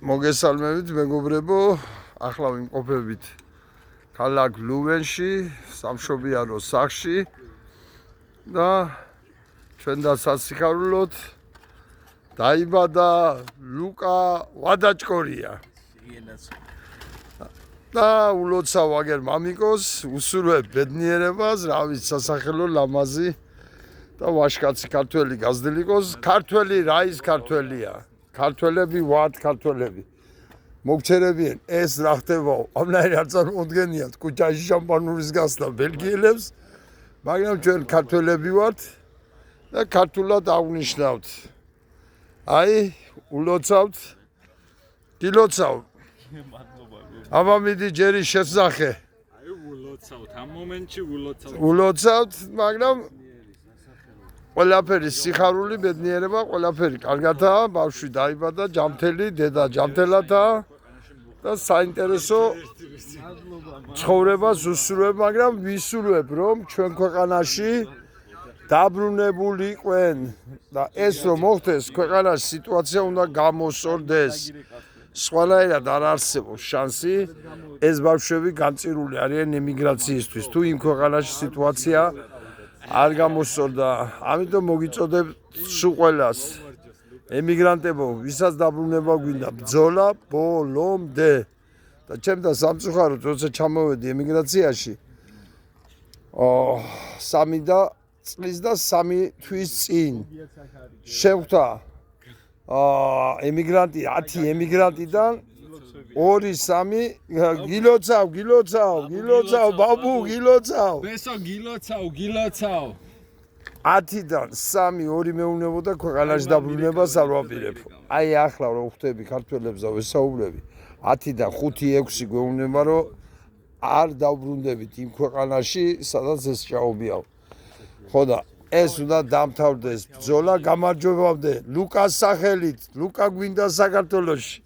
მოგესალმებით მეგობრებო, ახლა ვიმყოფებით ქალაქ ლუვენში, სამშობიარო სახლში და ჩვენ დასასიხარულოთ დაიბადა ლუკა ვადაჭკორია. და ულოცავ აგერ მამიკოს, უსურვებ ბედნიერებას, რა ვიცი სასახელო ლამაზი და ვაშკაცი ქართველი გაზრდილიკოს, ქართველი რა ის ქართველია. ქართველები ვართ ქართველები. მოგჩერებიან ეს რა ხდება? ამნაირი არ წარმოუდგენიათ კუჭაში შამპანურის გასვლა ბელგიელებს, მაგრამ ჩვენ ქართველები ვართ და ქართულად აღნიშნავთ. აი, ულოცავთ. გილოცავ. აბა მიდი ჯერი შესახე. აი ულოცავთ, ამ მომენტში ულოცავთ. ულოცავთ, მაგრამ ყველაფერი სიხარული, ბედნიერება, ყველაფერი კარგადაა, ბავშვი დაიბადა, ჯამთელი, დედა ჯამთელადაა და საინტერესო ცხოვრებას უსურვებ, მაგრამ ვისურვებ, რომ ჩვენ ქვეყანაში დაბრუნებულიყვენ და ეს რომ მოხდეს, ქვეყანაში სიტუაცია უნდა გამოსწორდეს. სხვანაირად არ არსებობს შანსი, ეს ბავშვები განწირული არიან ემიგრაციისთვის, თუ იმ ქვეყანაში სიტუაცია არ გამოსწორდა. ამიტომ მოგიწოდებ სულ ყველას ემიგრანტებო, ვისაც დაბრუნება გვინდა, ბრძოლა ბოლომდე. და ჩემთან სამწუხაროდ, როცა ჩამოვედი ემიგრაციაში, 3 წლის და 3 თვის წინ შევხვდა ემიგრანტი 10 ემიგრანტიდან 2-3 გილოცავ ბაბუ გილოცავ ბესო გილოცავ 10-დან 3-2 მეუნებოდა ქვეყანაში დაბრუნებას არ ვაპირებ. აი ახლა რომ ხვდები ქართველებს და ვესაუბრები 10-დან 5-6 გვეუბნება რომ არ დაბრუნდებით იმ ქვეყანაში სადაც ეს ჭაობია. ხო და ეს უნდა დამთავრდეს ბრძოლა გამარჯვებამდე ლუკას სახელით. ლუკა გვინდა საქართველოში.